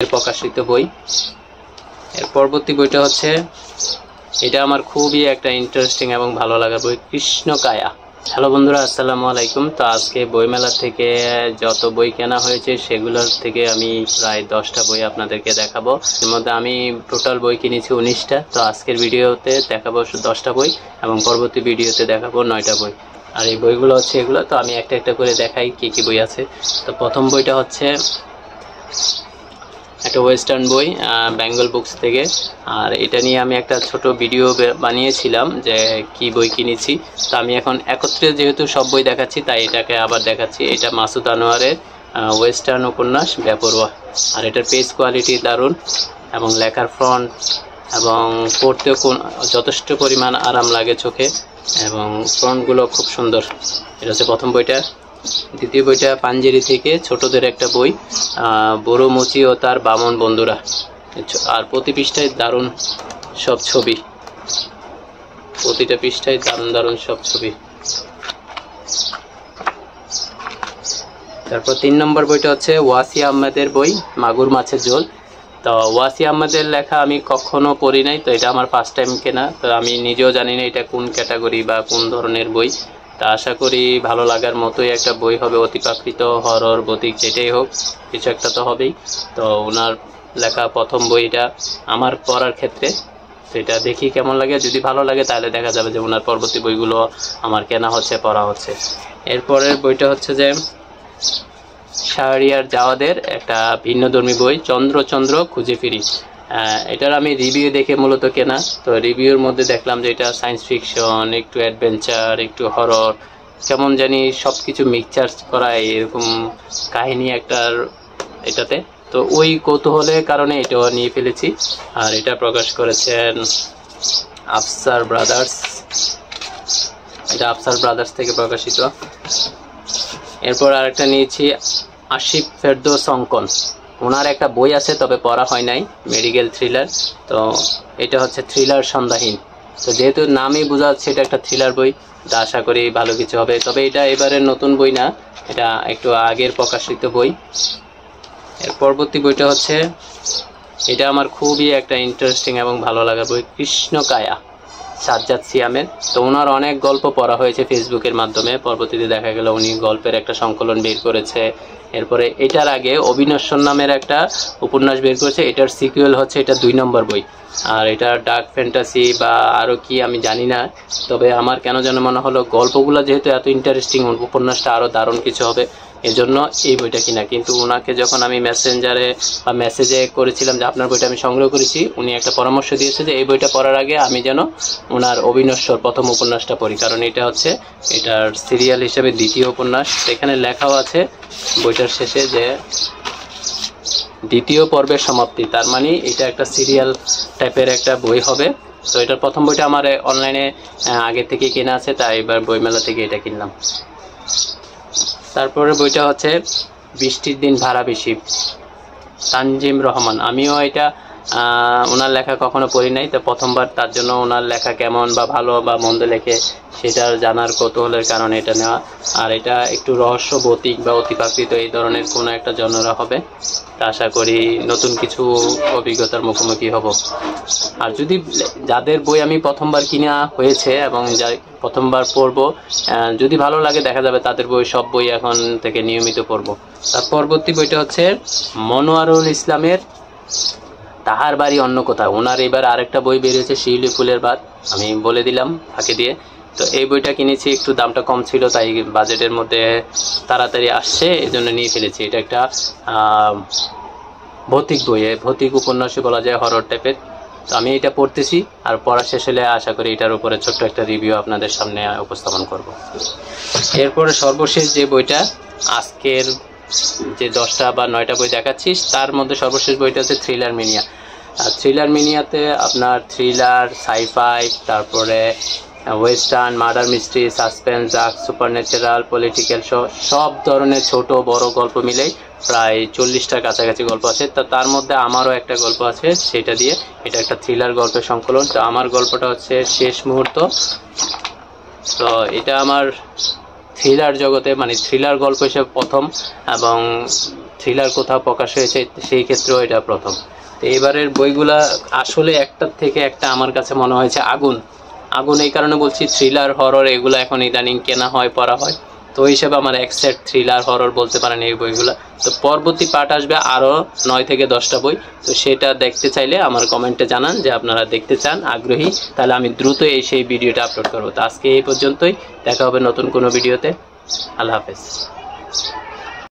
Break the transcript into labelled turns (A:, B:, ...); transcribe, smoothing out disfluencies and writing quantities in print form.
A: প্রকাশিত বই। এর পরবর্তী বইটা হচ্ছে, এটা আমার খুবই একটা ইন্টারেস্টিং এবং ভালো লাগার বই, কৃষ্ণকায়া। হ্যালো বন্ধুরা, আসসালামু আলাইকুম। তো আজকে বইমেলা থেকে যত বই কেনা হয়েছে সেগুলোর থেকে আমি প্রায় 10টা বই আপনাদেরকে দেখাবো। এর মধ্যে আমি টোটাল বই কিনেছি 19টা। তো আজকের ভিডিওতে দেখাবো 10টা বই এবং পরবর্তী ভিডিওতে দেখাবো 9টা বই। আর এই বইগুলো হচ্ছে এগুলো। তো আমি একটা একটা করে দেখাই কি কি বই আছে। তো প্রথম বইটা হচ্ছে একটা ওয়েস্টার্ন বই, বেঙ্গল বুকস থেকে। আর এটা নিয়ে আমি একটা ছোট ভিডিও বানিয়েছিলাম যে কি বই কিনেছি। তো আমি এখন একত্রে যেহেতু সব বই দেখাচ্ছি তাই এটাকে আবার দেখাচ্ছি। এটা মাসুদ আনোয়ারের ওয়েস্টার্ন উপন্যাস বেপরোয়া। আর এটার পেজ কোয়ালিটি দারুণ এবং লেখার ফন্ট এবং পড়তেও যথেষ্ট পরিমাণ আরাম লাগে চোখে এবং ফন্টগুলো খুব সুন্দর। এটা হচ্ছে প্রথম বইটা। দ্বিতীয় বইটা পাঞ্জেরি থেকে ছোটদের একটা বই, বড় মুচি ও তার বামন বন্ধুরা। আর প্রতি পৃষ্ঠায় দারুণ সব ছবি, প্রতিটা পৃষ্ঠায় দারুণ দারুণ সব ছবি। তারপর 3 নম্বর বইটা হচ্ছে ওয়াসি আহমেদের বই, মাগুর মাছের ঝোল। তো ওয়াসি আহমেদের লেখা আমি কখনো পড়ি নাই, তো এটা আমার ফার্স্ট টাইম কেনা। তো আমি নিজেও জানি না এটা কোন ক্যাটাগরি বা কোন ধরনের বই। তা আশা করি ভালো লাগার মতোই একটা বই হবে, অতিপ্রাকৃত, হরর, ভৌতিক, যেটাই হোক কিছু একটা তো হবেই। তো ওনার লেখা প্রথম বইটা আমার পড়ার ক্ষেত্রে, সেটা দেখি কেমন লাগে। যদি ভালো লাগে তাহলে দেখা যাবে যে ওনার পরবর্তী বইগুলো আমার কেনা হচ্ছে, পড়া হচ্ছে। এরপরের বইটা হচ্ছে যে শাহরিয়ার জাওয়াদের একটা ভিন্নধর্মী বই, চন্দ্র চন্দ্র খুঁজে ফিরি। এটার আমি রিভিউ দেখে মূলত কেনা। তো রিভিউর মধ্যে দেখলাম যে এটা সায়েন্স ফিকশন, একটু অ্যাডভেঞ্চার, একটু হরর, কেমন জানি সব কিছু মিক্সচার করা এরকম কাহিনী একটার এটাতে। তো ওই কৌতূহলের কারণে এটাও নিয়ে ফেলেছি। আর এটা প্রকাশ করেছেন আফসার ব্রাদার্স। এটা আফসার ব্রাদার্স থেকে প্রকাশিত। এরপর আরেকটা নিয়েছি আসিফ ফেরদৌস অঙ্কন। ওনার একটা বই আছে তবে পড়া হয় নাই, মেডিকেল থ্রিলার। তো এটা হচ্ছে থ্রিলার সন্ধ্যাহীন। তো যেহেতু নামই বোঝা যাচ্ছে এটা একটা থ্রিলার বই, তা আশা করি ভালো কিছু হবে। তবে এটা এবারের নতুন বই না, এটা একটু আগের প্রকাশিত বই। এর পরবর্তী বইটা হচ্ছে, এটা আমার খুবই একটা ইন্টারেস্টিং এবং ভালো লাগার বই, কৃষ্ণকায়া, সাজ্জাদ সিয়ামের। তো ওনার অনেক গল্প পড়া হয়েছে ফেসবুকের মাধ্যমে। পরবর্তীতে দেখা গেল উনি গল্পের একটা সংকলন বের করেছে। এরপরে এটার আগে অবিনশ্বর নামের একটা উপন্যাস বের করেছে। এটার সিকুয়েল হচ্ছে এটা 2 নম্বর বই। আর এটা ডার্ক ফ্যান্টাসি বা আরও কি আমি জানি না। তবে আমার কেন যেন মনে হলো গল্পগুলো যেহেতু এত ইন্টারেস্টিং, উপন্যাসটা আরও দারুণ কিছু হবে, এজন্য এই বইটা কিনা। কিন্তু ওনাকে যখন আমি মেসেঞ্জারে বা মেসেজে করেছিলাম যে আপনার বইটা আমি সংগ্রহ করেছি, উনি একটা পরামর্শ দিয়েছে যে এই বইটা পড়ার আগে আমি যেন ওনার অবিনশ্বর প্রথম উপন্যাসটা পড়ি, কারণ এটা হচ্ছে এটার সিরিয়াল হিসেবে দ্বিতীয় উপন্যাস। এখানে লেখাও আছে বইটার শেষে যে দ্বিতীয় পর্বের সমাপ্তি, তার মানে এটা একটা সিরিয়াল টাইপের একটা বই হবে। তো এটার প্রথম বইটা আমার অনলাইনে আগে থেকে কেনা আছে, তাই এবার বইমেলা থেকে এটা কিনলাম। তারপরে বইটা হচ্ছে বৃষ্টির দিন ভাড়া বেশি, তানজিম রহমান। আমিও এটা ওনার লেখা কখনো পড়ি নাই, তো প্রথমবার, তার জন্য ওনার লেখা কেমন বা ভালো বা মন্দ লেখে সেটার জানার কৌতূহলের কারণে এটা নেওয়া। আর এটা একটু রহস্য, ভৌতিক বা অতিপ্রাকৃত এই ধরনের কোনো একটা জনরা হবে। তা আশা করি নতুন কিছু অভিজ্ঞতার মুখোমুখি হব। আর যদি যাদের বই আমি প্রথমবার কিনা হয়েছে এবং যা প্রথমবার পড়বো, যদি ভালো লাগে দেখা যাবে তাদের বই, সব বই এখন থেকে নিয়মিত পড়বো। তার পরবর্তী বইটা হচ্ছে মনোয়ারুল ইসলামের তাহার বাড়ি অন্য কোথাও। ওনার এবার আরেকটা বই বেরিয়েছে, শিউলি ফুলের বাদ, আমি বলে দিলাম ফাঁকে দিয়ে। তো এই বইটা কিনেছি, একটু দামটা কম ছিল তাই বাজেটের মধ্যে তাড়াতাড়ি আসছে, এই জন্য নিয়ে ফেলেছি। এটা একটা ভৌতিক বই, ভৌতিক উপন্যাসই বলা যায়, হরর টাইপের। তো আমি এটা পড়তেছি, আর পড়া শেষ হলে আশা করি এটার উপরে ছোট্ট একটা রিভিউ আপনাদের সামনে উপস্থাপন করব। এরপরে সর্বশেষ যে বইটা, আজকের যে 10টা বা 9টা বই দেখাচ্ছি তার মধ্যে সর্বশেষ বইটা হচ্ছে থ্রিলার মিনিয়া। আর থ্রিলার মিনিয়াতে আপনার থ্রিলার, সাইফাই, তারপরে western, murder mystery, suspense, dark, supernatural, political, সব ধরনের ছোট বড় গল্প মিলেই প্রায় 40টার কাছাকাছি গল্প আছে। তো তার মধ্যে আমারও একটা গল্প আছে, সেটা দিয়ে এটা একটা থ্রিলার গল্পের সংকলন। তো আমার গল্পটা হচ্ছে শেষ মুহূর্ত। তো এটা আমার থ্রিলার জগতে, মানে থ্রিলার গল্প হিসেবে প্রথম, এবং থ্রিলার কোথাও প্রকাশ হয়েছে সেই ক্ষেত্রেও এটা প্রথম। তো এবারের বইগুলা আসলে একটার থেকে একটা আমার কাছে মনে হয়েছে আগুন। এই কারণে বলছি, থ্রিলার হরর এগুলো এখন ইদানিং কেনা হয়, পড়া হয়। তো ওই হিসেবে আমার এক সেট থ্রিলার হরর বলতে পারেন এই বইগুলো। তো পরবর্তী পার্ট আসবে আরও 9 থেকে 10টা বই। তো সেটা দেখতে চাইলে আমার কমেন্টে জানান যে আপনারা দেখতে চান, আগ্রহী, তাহলে আমি দ্রুত সেই ভিডিওটা আপলোড করবো। তো আজকে এই পর্যন্তই, দেখা হবে নতুন কোনো ভিডিওতে। আল্লাহ হাফেজ।